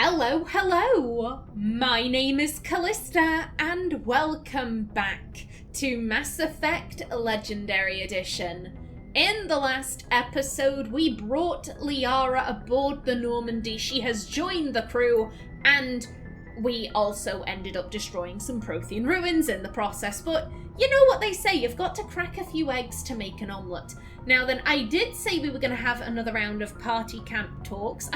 Hello, hello! My name is Callista, and welcome back to Mass Effect Legendary Edition. In the last episode, we brought Liara aboard the Normandy. She has joined the crew, and we also ended up destroying some Prothean ruins in the process. But you know what they say, you've got to crack a few eggs to make an omelette. Now then, I did say we were going to have another round of party camp talks.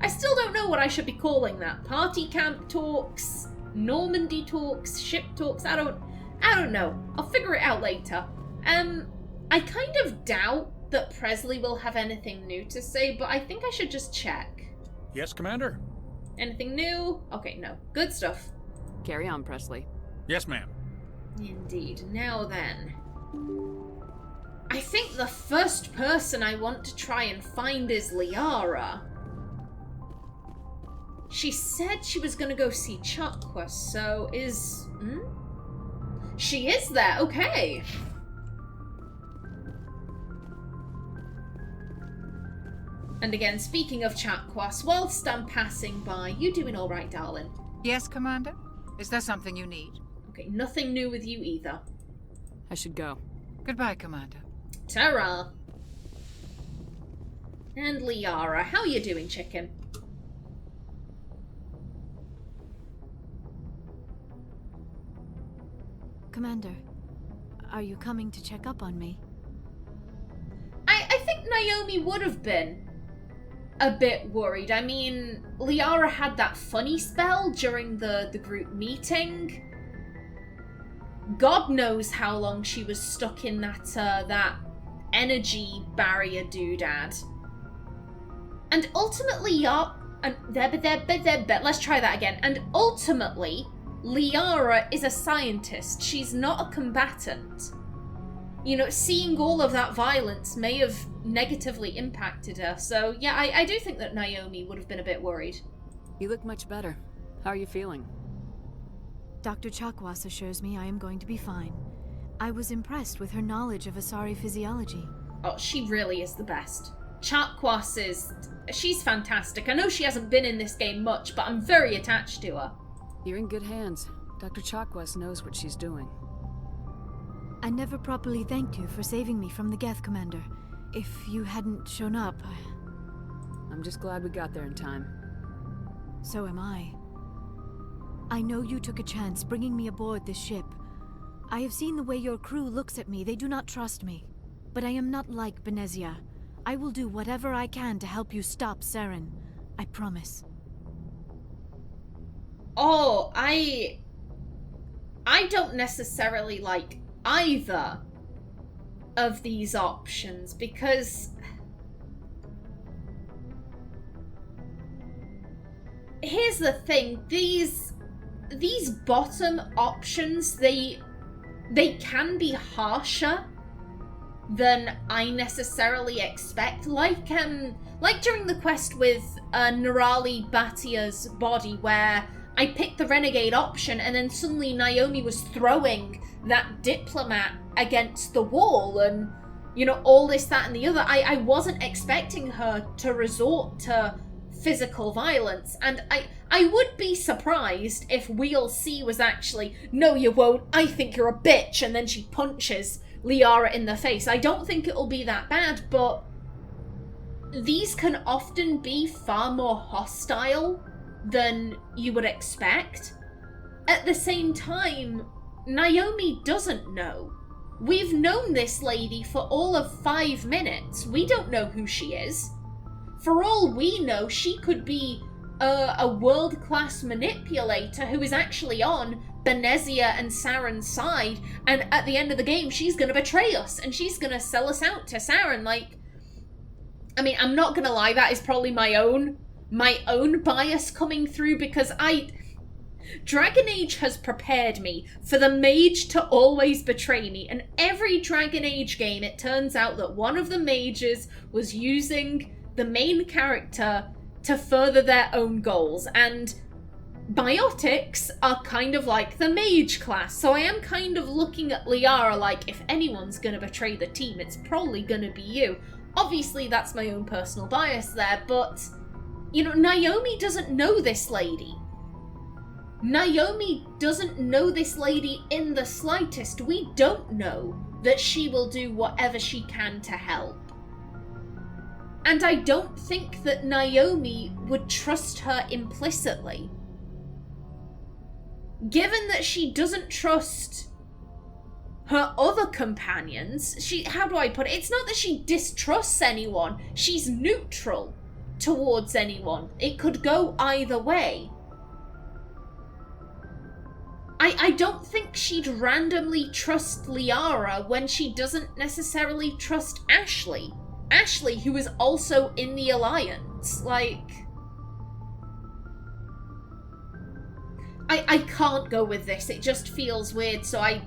I still don't know what I should be calling that. Party camp talks, Normandy talks, ship talks, I don't know. I'll figure it out later. I kind of doubt that Presley will have anything new to say, but I think I should just check. Yes, Commander? Anything new? Okay, no. Good stuff. Carry on, Presley. Yes, ma'am. Indeed. Now then. I think the first person I want to try and find is Liara. She said she was going to go see Chakwa, so is... She is there, okay. And again, speaking of Chakwas, whilst I'm passing by, you doing all right, darling? Yes, Commander? Is there something you need? Okay, nothing new with you either. I should go. Goodbye, Commander. Ta-ra. And Liara, how are you doing, chicken? Commander, are you coming to check up on me? I think Naomi would have been a bit worried. I mean, Liara had that funny spell during the group meeting. God knows how long she was stuck in that energy barrier doodad. And ultimately, let's try that again. And ultimately, Liara is a scientist. She's not a combatant. You know, seeing all of that violence may have negatively impacted her. So, yeah, I do think that Naomi would have been a bit worried. You look much better. How are you feeling? Dr. Chakwas assures me I am going to be fine. I was impressed with her knowledge of Asari physiology. Oh, she really is the best. Chakwas she's fantastic. I know she hasn't been in this game much, but I'm very attached to her. You're in good hands. Dr. Chakwas knows what she's doing. I never properly thanked you for saving me from the Geth, Commander. If you hadn't shown up... I'm just glad we got there in time. So am I. I know you took a chance bringing me aboard this ship. I have seen the way your crew looks at me. They do not trust me. But I am not like Benezia. I will do whatever I can to help you stop Saren. I promise. Oh, I don't necessarily like either of these options, because here's the thing, these bottom options, they can be harsher than I necessarily expect, like during the quest with Nerali Batia's body, where I picked the renegade option and then suddenly Naomi was throwing that diplomat against the wall and, you know, all this, that and the other. I wasn't expecting her to resort to physical violence, and I would be surprised if We'll See was actually, no you won't, I think you're a bitch, and then she punches Liara in the face. I don't think it'll be that bad, but these can often be far more hostile than you would expect. At the same time, Naomi doesn't know. We've known this lady for all of 5 minutes. We don't know who she is. For all we know, she could be a world-class manipulator who is actually on Benezia and Saren's side, and at the end of the game, she's gonna betray us, and she's gonna sell us out to Saren. Like, I mean, I'm not gonna lie, that is probably my own bias coming through, because Dragon Age has prepared me for the mage to always betray me, and every Dragon Age game it turns out that one of the mages was using the main character to further their own goals, and biotics are kind of like the mage class, so I am kind of looking at Liara like, if anyone's gonna betray the team, it's probably gonna be you. Obviously that's my own personal bias there, but You know, Naomi doesn't know this lady. Naomi doesn't know this lady in the slightest. We don't know that she will do whatever she can to help. And I don't think that Naomi would trust her implicitly. Given that she doesn't trust her other companions, how do I put it? It's not that she distrusts anyone. She's neutral towards anyone. It could go either way. I don't think she'd randomly trust Liara when she doesn't necessarily trust Ashley. Ashley, who is also in the Alliance. Like, I can't go with this. It just feels weird, so I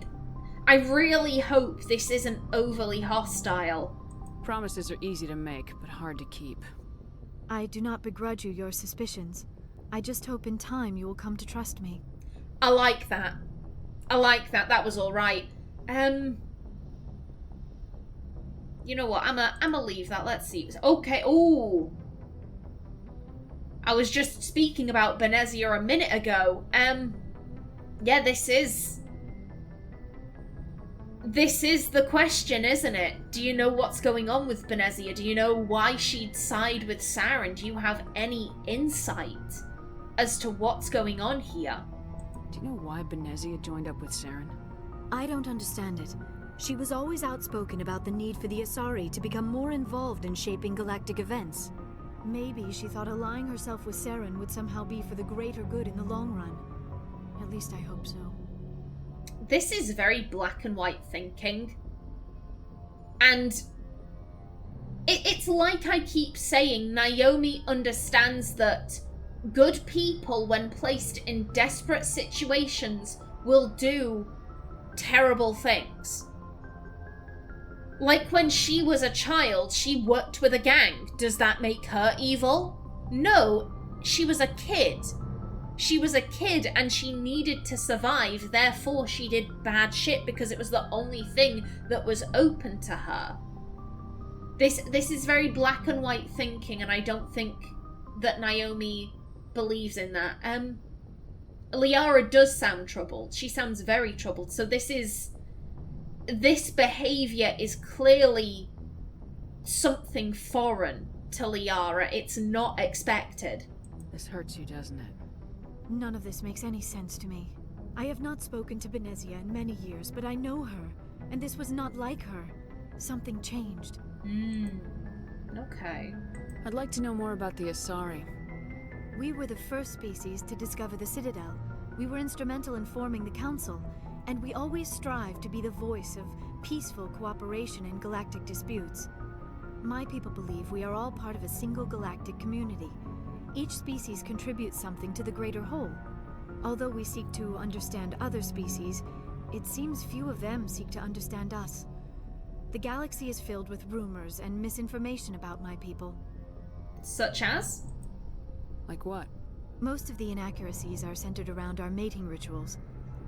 really hope this isn't overly hostile. Promises are easy to make, but hard to keep. I do not begrudge you your suspicions. I just hope in time you will come to trust me. I like that. I like that. That was all right. You know what? I'ma leave that. Let's see. Okay. Ooh. I was just speaking about Benezia a minute ago. Yeah, this is the question, isn't it? Do you know what's going on with Benezia? Do you know why she'd side with Saren? Do you have any insight as to what's going on here? Do you know why Benezia joined up with Saren? I don't understand it. She was always outspoken about the need for the Asari to become more involved in shaping galactic events. Maybe she thought allying herself with Saren would somehow be for the greater good in the long run. At least I hope so. This is very black and white thinking. And it's like I keep saying, Naomi understands that good people, when placed in desperate situations, will do terrible things. Like when she was a child, she worked with a gang. Does that make her evil? No, she was a kid. She was a kid and she needed to survive, therefore she did bad shit because it was the only thing that was open to her. This is very black and white thinking, and I don't think that Naomi believes in that. Liara does sound troubled. She sounds very troubled. So this behaviour is clearly something foreign to Liara. It's not expected. This hurts you, doesn't it? None of this makes any sense to me. I have not spoken to Benezia in many years, but I know her, and this was not like her. Something changed. Okay. I'd like to know more about the Asari. We were the first species to discover the Citadel. We were instrumental in forming the Council, and we always strive to be the voice of peaceful cooperation in galactic disputes. My people believe we are all part of a single galactic community. Each species contributes something to the greater whole. Although we seek to understand other species, it seems few of them seek to understand us. The galaxy is filled with rumors and misinformation about my people. Such as? Like what? Most of the inaccuracies are centered around our mating rituals.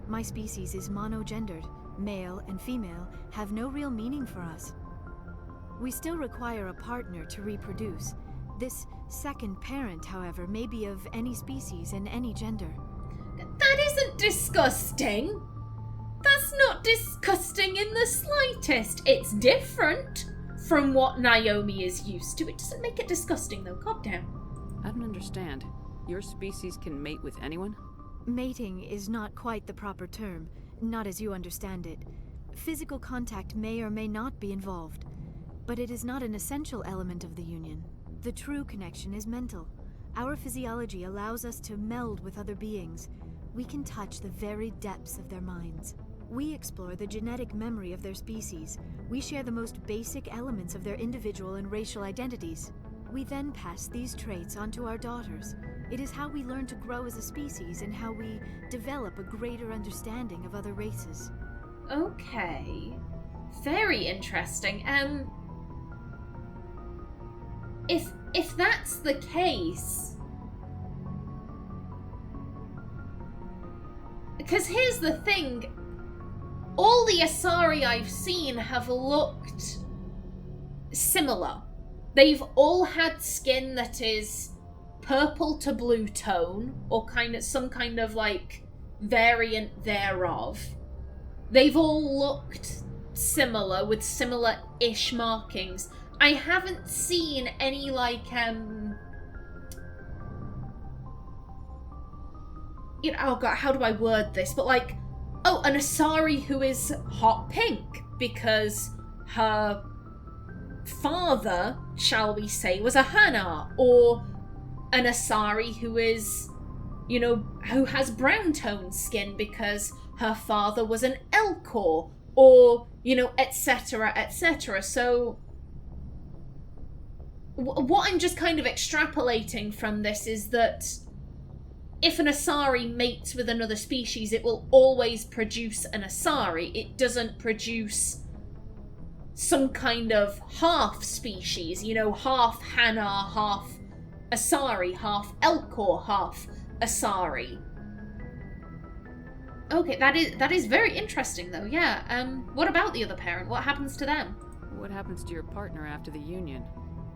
My species is monogendered. Male and female have no real meaning for us. We still require a partner to reproduce. This second parent, however, may be of any species and any gender. That isn't disgusting. That's not disgusting in the slightest. It's different from what Naomi is used to. It doesn't make it disgusting, though. Goddamn. I don't understand. Your species can mate with anyone? Mating is not quite the proper term, not as you understand it. Physical contact may or may not be involved, but it is not an essential element of the union. The true connection is mental. Our physiology allows us to meld with other beings. We can touch the very depths of their minds. We explore the genetic memory of their species. We share the most basic elements of their individual and racial identities. We then pass these traits onto our daughters. It is how we learn to grow as a species and how we develop a greater understanding of other races. Okay. Very interesting. If that's the case... Because here's the thing. All the Asari I've seen have looked similar. They've all had skin that is purple to blue tone, or some kind of like variant thereof. They've all looked similar, with similar-ish markings. I haven't seen any like you know, oh god, how do I word this? But like, oh, an Asari who is hot pink because her father, shall we say, was a Hana, or an Asari who is, you know, who has brown toned skin because her father was an Elcor, or, you know, etc, etc. So what I'm just kind of extrapolating from this is that if an Asari mates with another species, it will always produce an Asari. It doesn't produce some kind of half species, you know, half Hana, half Asari, half Elcor, half Asari. Okay, that is very interesting though, yeah. What about the other parent? What happens to them? What happens to your partner after the union?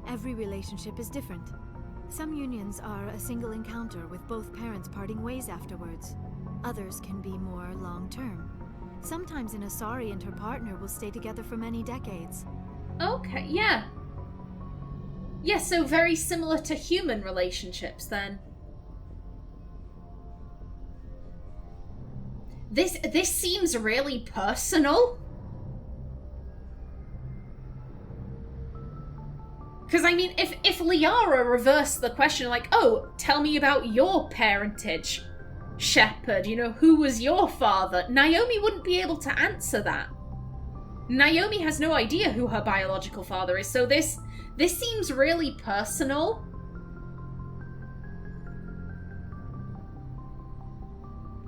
Every relationship is different. Some unions are a single encounter with both parents parting ways afterwards. Others can be more long-term. Sometimes an Asari and her partner will stay together for many decades. Okay, yeah. Yeah, so very similar to human relationships then. This seems really personal. Because, I mean, if Liara reversed the question, like, oh, tell me about your parentage, Shepherd, you know, who was your father? Naomi wouldn't be able to answer that. Naomi has no idea who her biological father is, so this seems really personal.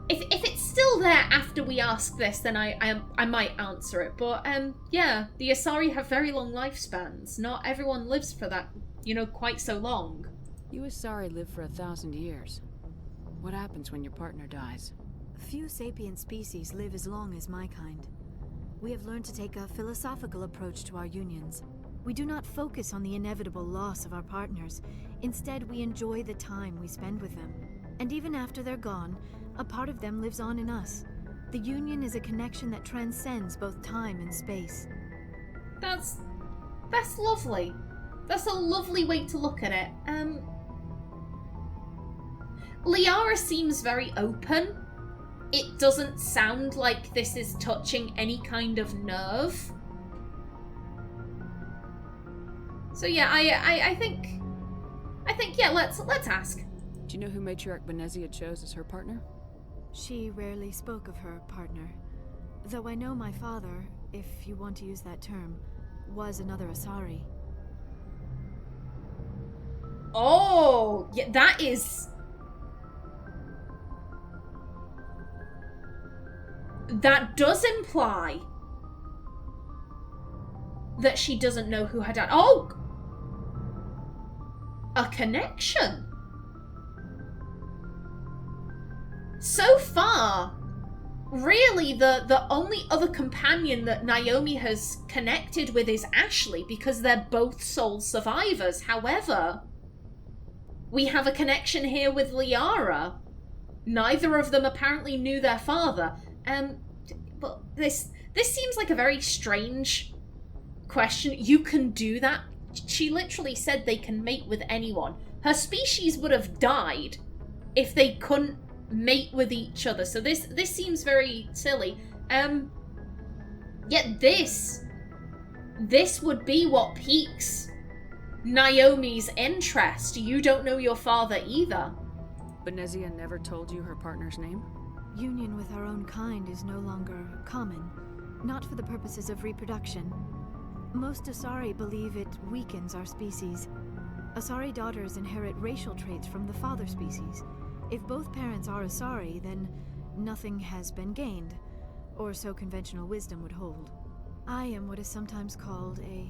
If it's still there after we ask this, then I might answer it. But yeah, the Asari have very long lifespans. Not everyone lives for that, you know, quite so long. You Asari live for 1,000 years. What happens when your partner dies? Few sapient species live as long as my kind. We have learned to take a philosophical approach to our unions. We do not focus on the inevitable loss of our partners. Instead, we enjoy the time we spend with them. And even after they're gone, a part of them lives on in us. The union is a connection that transcends both time and space. That's lovely. That's a lovely way to look at it. Liara seems very open. It doesn't sound like this is touching any kind of nerve. So yeah, I think yeah, let's ask. Do you know who Matriarch Benezia chose as her partner? She rarely spoke of her partner. Though I know my father, if you want to use that term, was another Asari. Oh, yeah, that is... That does imply that she doesn't know who her dad... Oh! A connection? So far, really, the only other companion that Naomi has connected with is Ashley, because they're both sole survivors. However, we have a connection here with Liara. Neither of them apparently knew their father. But this seems like a very strange question. You can do that? She literally said they can mate with anyone. Her species would have died if they couldn't mate with each other. So this seems very silly. Yet this would be what piques Naomi's interest. You don't know your father either. Benezia never told you her partner's name? Union with our own kind is no longer common, not for the purposes of reproduction. Most Asari believe it weakens our species. Asari daughters inherit racial traits from the father species. If both parents are Asari, then nothing has been gained, or so conventional wisdom would hold. I am what is sometimes called a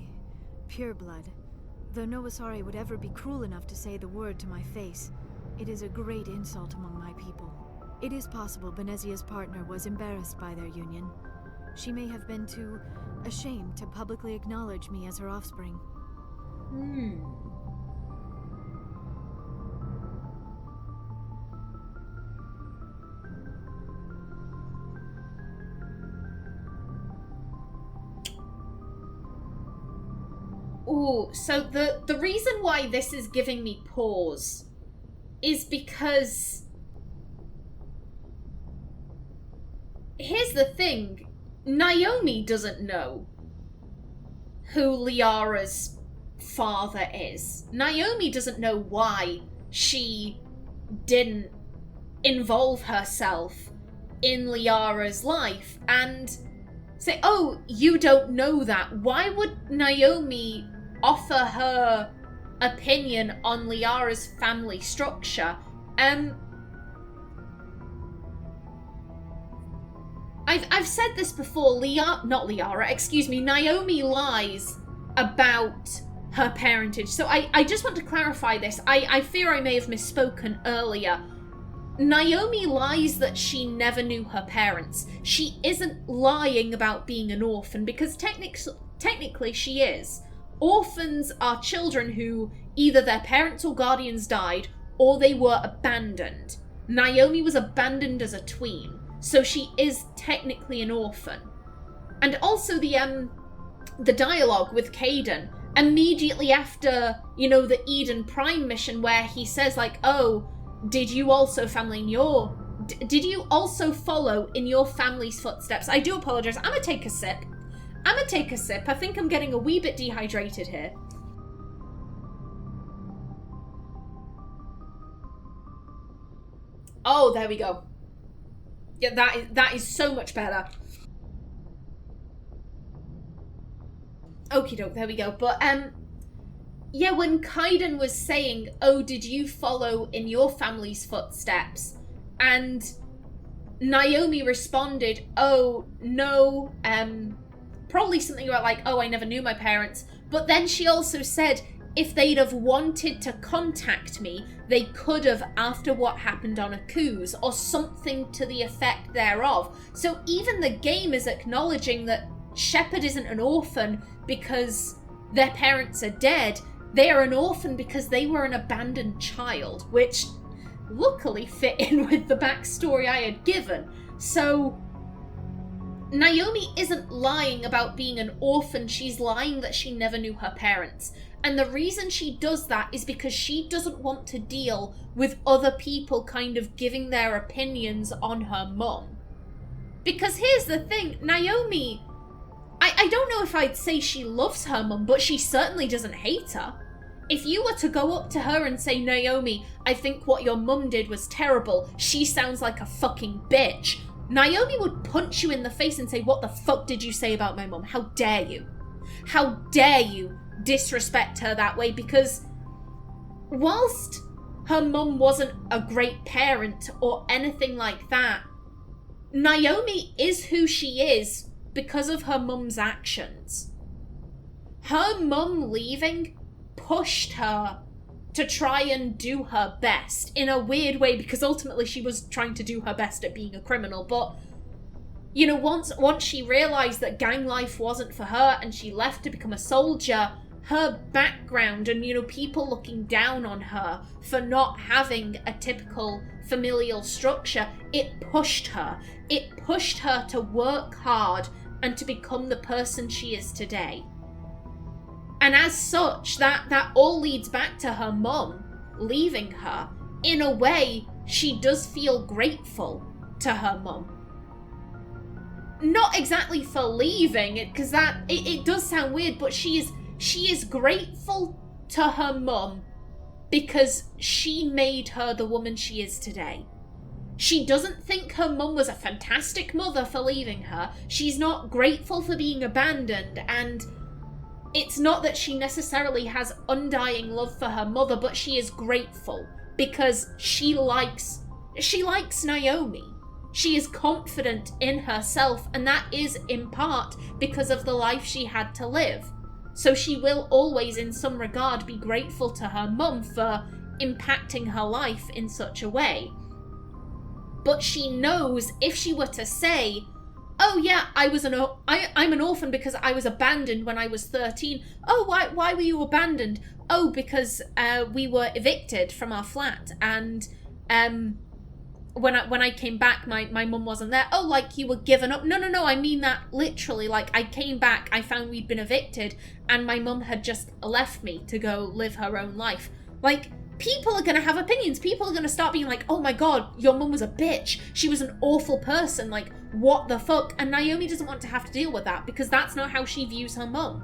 pureblood, though no Asari would ever be cruel enough to say the word to my face. It is a great insult among my people. It is possible Benezia's partner was embarrassed by their union. She may have been too ashamed to publicly acknowledge me as her offspring. Ooh, so the reason why this is giving me pause is because here's the thing. Naomi doesn't know who Liara's father is. Naomi doesn't know why she didn't involve herself in Liara's life and say, oh, you don't know that. Why would Naomi offer her opinion on Liara's family structure? I've said this before, Naomi lies about her parentage. So I just want to clarify this. I fear I may have misspoken earlier. Naomi lies that she never knew her parents. She isn't lying about being an orphan, because technically she is. Orphans are children who either their parents or guardians died, or they were abandoned. Naomi was abandoned as a tween, so she is technically an orphan. And also the dialogue with Caden, immediately after, the Eden Prime mission, where he says, like, oh, did you also follow in your family's footsteps? I do apologize. I'm gonna take a sip. I think I'm getting a wee bit dehydrated here. Oh, there we go. Yeah, that is so much better. Okie doke, there we go. But yeah, when Kaiden was saying, oh, did you follow in your family's footsteps? And Naomi responded, oh, no, probably something about like, oh, I never knew my parents. But then she also said, if they'd have wanted to contact me, they could have after what happened on Akuz, or something to the effect thereof. So even the game is acknowledging that Shepard isn't an orphan because their parents are dead. They are an orphan because they were an abandoned child, which luckily fit in with the backstory I had given. So Naomi isn't lying about being an orphan, she's lying that she never knew her parents. And the reason she does that is because she doesn't want to deal with other people kind of giving their opinions on her mum. Because here's the thing, Naomi, I don't know if I'd say she loves her mum, but she certainly doesn't hate her. If you were to go up to her and say, Naomi, I think what your mum did was terrible, she sounds like a fucking bitch, Naomi would punch you in the face and say, what the fuck did you say about my mum? How dare you? How dare you disrespect her that way? Because whilst her mum wasn't a great parent or anything like that, Naomi is who she is because of her mum's actions. Her mum leaving pushed her to try and do her best in a weird way, because ultimately she was trying to do her best at being a criminal. But once she realized that gang life wasn't for her and she left to become a soldier, her background and people looking down on her for not having a typical familial structure, it pushed her to work hard and to become the person she is today. And as such, that all leads back to her mum leaving her. In a way, she does feel grateful to her mum. Not exactly for leaving, because it does sound weird, but she is grateful to her mum because she made her the woman she is today. She doesn't think her mum was a fantastic mother for leaving her. She's not grateful for being abandoned, and it's not that she necessarily has undying love for her mother, but she is grateful because she likes Naomi. She is confident in herself, and that is in part because of the life she had to live. So she will always, in some regard, be grateful to her mum for impacting her life in such a way. But she knows if she were to say, oh yeah, I'm an orphan because I was abandoned when I was 13. Oh, why were you abandoned? Oh, because we were evicted from our flat, and when I came back, my mum wasn't there. Oh, like, you were given up? No, I mean that literally. Like, I came back, I found we'd been evicted, and my mum had just left me to go live her own life. Like, people are gonna have opinions. People are gonna start being like, oh my god, your mum was a bitch. She was an awful person. Like, what the fuck? And Naomi doesn't want to have to deal with that, because that's not how she views her mum.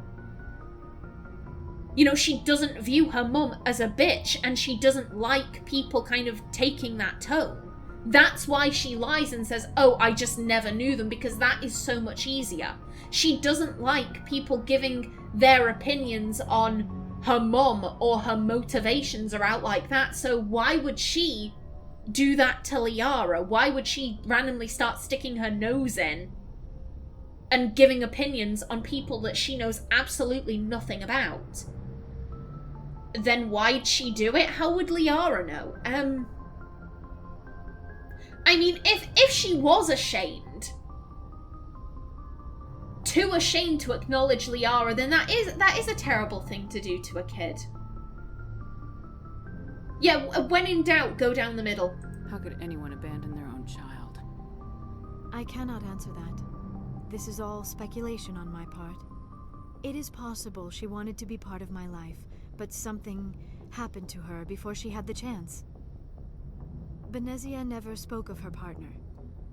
You know, she doesn't view her mum as a bitch, and she doesn't like people kind of taking that tone. That's why she lies and says, oh, I just never knew them, because that is so much easier. She doesn't like people giving their opinions on her mum or her motivations are out like that, so why would she do that to Liara? Why would she randomly start sticking her nose in and giving opinions on people that she knows absolutely nothing about? Then why'd she do it? How would Liara know? I mean, if she was ashamed, too ashamed to acknowledge Liara, then that is a terrible thing to do to a kid. Yeah, when in doubt, go down the middle. How could anyone abandon their own child? I cannot answer that. This is all speculation on my part. It is possible she wanted to be part of my life, but something happened to her before she had the chance. Benezia never spoke of her partner.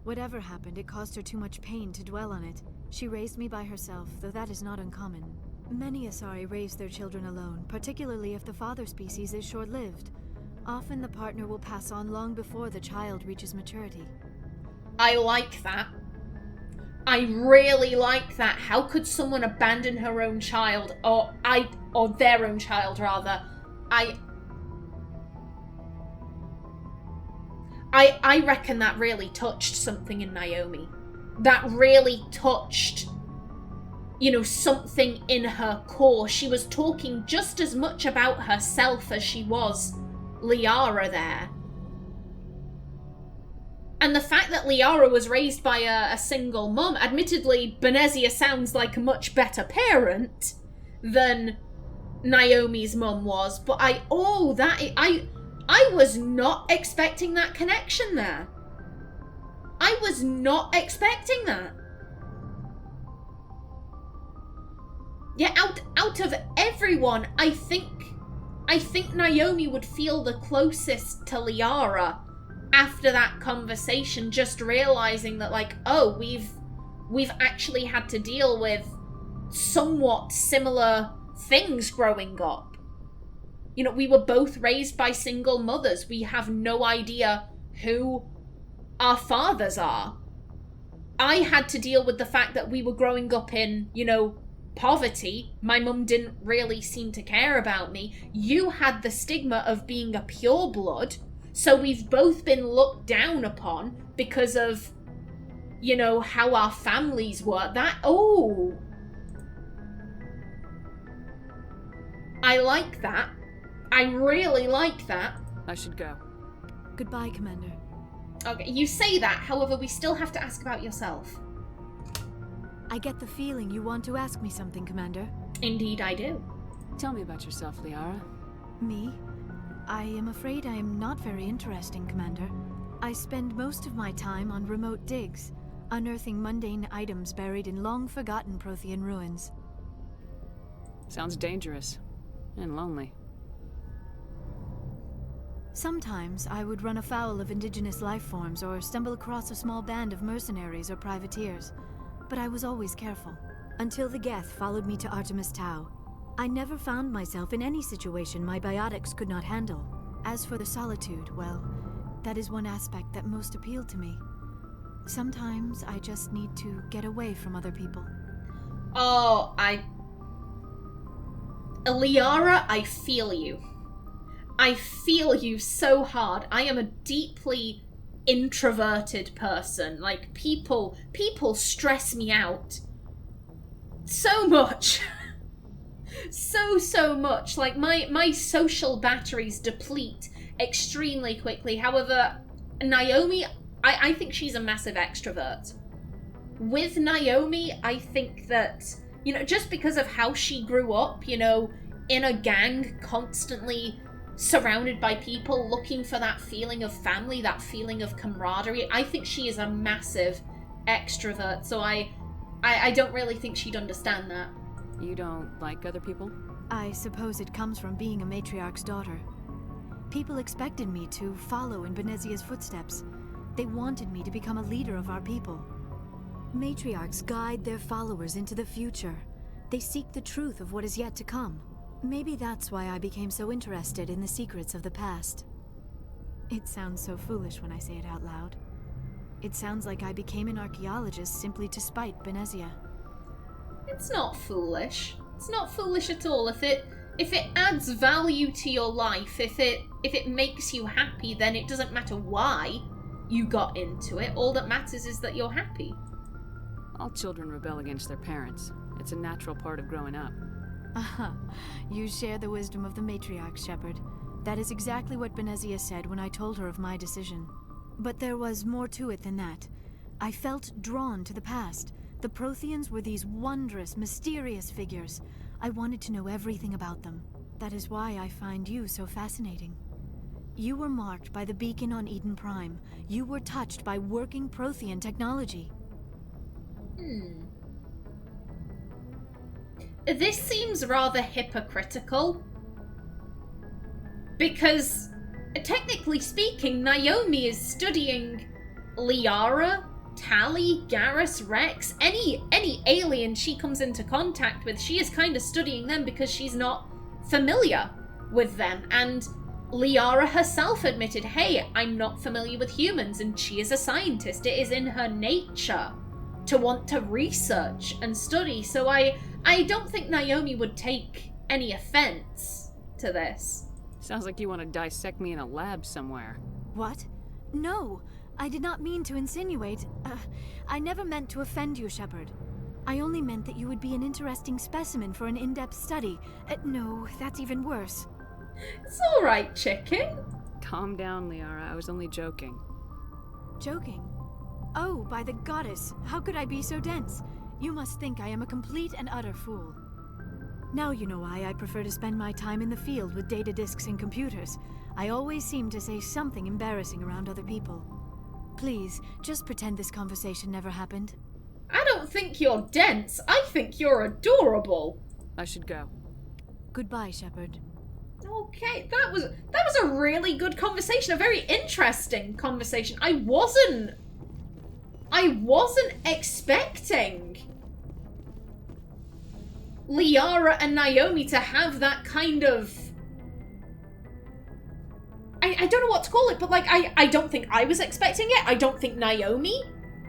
Whatever happened, it caused her too much pain to dwell on it. She raised me by herself, though that is not uncommon. Many Asari raise their children alone, particularly if the father species is short-lived. Often the partner will pass on long before the child reaches maturity. I like that. I really like that. How could someone abandon her own child, or their own child rather? I reckon that really touched something in Naomi. That really touched, you know, something in her core. She was talking just as much about herself as she was Liara there. And the fact that Liara was raised by a single mum, admittedly, Benezia sounds like a much better parent than Naomi's mum was, but I was not expecting that connection there. I was not expecting that. Yeah, out of everyone, I think Naomi would feel the closest to Liara after that conversation, just realizing that, like, oh, we've actually had to deal with somewhat similar things growing up. You know, we were both raised by single mothers. We have no idea who our fathers are. I had to deal with the fact that we were growing up in, you know, poverty. My mum didn't really seem to care about me. You had the stigma of being a pureblood, so we've both been looked down upon because of, you know, how our families were. I like that. I really like that. I should go. Goodbye, Commander. Okay, you say that, however, we still have to ask about yourself. I get the feeling you want to ask me something, Commander. Indeed I do. Tell me about yourself, Liara. Me? I am afraid I am not very interesting, Commander. I spend most of my time on remote digs, unearthing mundane items buried in long-forgotten Prothean ruins. Sounds dangerous. And lonely. Sometimes I would run afoul of indigenous life forms or stumble across a small band of mercenaries or privateers, but I was always careful. Until the Geth followed me to Artemis Tau. I never found myself in any situation my biotics could not handle. As for the solitude, well, that is one aspect that most appealed to me. Sometimes I just need to get away from other people. Oh, Liara, I feel you. I feel you so hard. I am a deeply introverted person. Like, people stress me out so much. so much. Like, my social batteries deplete extremely quickly. However, Naomi, I think she's a massive extrovert. With Naomi, I think that, you know, just because of how she grew up, you know, in a gang, constantly surrounded by people, looking for that feeling of family, that feeling of camaraderie. I think she is a massive extrovert, so I don't really think she'd understand that. You don't like other people? I suppose it comes from being a matriarch's daughter. People expected me to follow in Benezia's footsteps. They wanted me to become a leader of our people. Matriarchs guide their followers into the future. They seek the truth of what is yet to come. Maybe that's why I became so interested in the secrets of the past. It sounds so foolish when I say it out loud. It sounds like I became an archaeologist simply to spite Benezia. It's not foolish. It's not foolish at all. If it adds value to your life, if it makes you happy, then it doesn't matter why you got into it. All that matters is that you're happy. All children rebel against their parents. It's a natural part of growing up. You share the wisdom of the matriarch, Shepard. That is exactly what Benezia said when I told her of my decision. But there was more to it than that. I felt drawn to the past. The Protheans were these wondrous, mysterious figures. I wanted to know everything about them. That is why I find you so fascinating. You were marked by the beacon on Eden Prime. You were touched by working Prothean technology. This seems rather hypocritical. Because, technically speaking, Naomi is studying Liara, Tali, Garrus, Rex, any alien she comes into contact with, she is kind of studying them because she's not familiar with them. And Liara herself admitted, hey, I'm not familiar with humans, and she is a scientist. It is in her nature to want to research and study. So I don't think Naomi would take any offense to this. Sounds like you want to dissect me in a lab somewhere. What? No, I did not mean to insinuate. I never meant to offend you, Shepard. I only meant that you would be an interesting specimen for an in-depth study. No, that's even worse. It's alright, chicken. Calm down, Liara. I was only joking. Joking? Oh, by the goddess, how could I be so dense? You must think I am a complete and utter fool. Now you know why I prefer to spend my time in the field with data disks and computers. I always seem to say something embarrassing around other people. Please, just pretend this conversation never happened. I don't think you're dense. I think you're adorable. I should go. Goodbye, Shepard. Okay, that was a really good conversation, a very interesting conversation. I wasn't expecting Liara and Naomi to have that kind of... I don't know what to call it, but like, I don't think I was expecting it. I don't think Naomi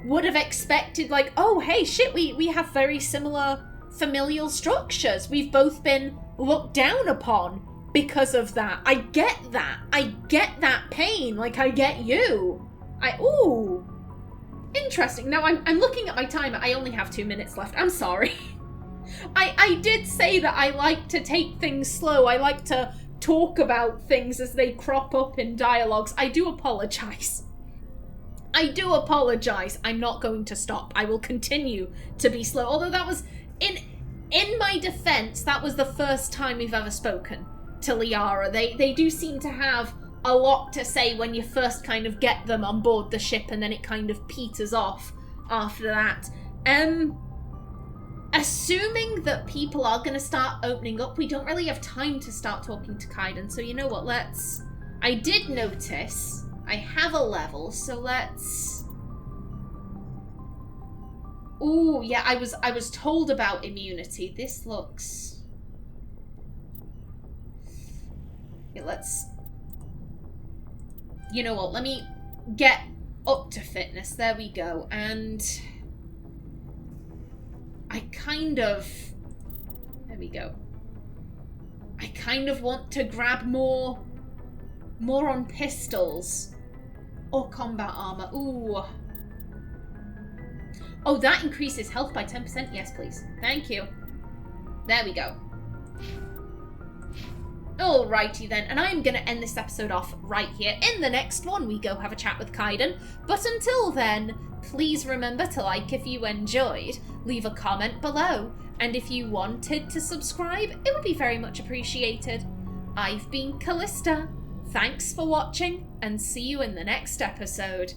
would have expected, like, oh, hey, shit, we have very similar familial structures. We've both been looked down upon because of that. I get that. I get that pain. Like, I get you. Ooh. Interesting. Now, I'm looking at my timer. I only have 2 minutes left. I'm sorry. I did say that I like to take things slow. I like to talk about things as they crop up in dialogues. I do apologize. I do apologize. I'm not going to stop. I will continue to be slow. Although that was, in my defense, that was the first time we've ever spoken to Liara. They do seem to have a lot to say when you first kind of get them on board the ship, and then it kind of peters off after that. Assuming that people are going to start opening up, we don't really have time to start talking to Kaiden, so you know what, I did notice I have a level, so let's... Ooh, yeah, I was told about immunity. This looks... Okay, let's... You know what, let me get up to fitness. There we go, and... There we go. I kind of want to grab more on pistols. Or combat armor. Ooh. Oh, that increases health by 10%? Yes, please. Thank you. There we go. Alrighty then, and I'm gonna end this episode off right here. In the next one, we go have a chat with Kaiden. But until then, please remember to like if you enjoyed, leave a comment below, and if you wanted to subscribe, it would be very much appreciated. I've been Callista. Thanks for watching, and see you in the next episode.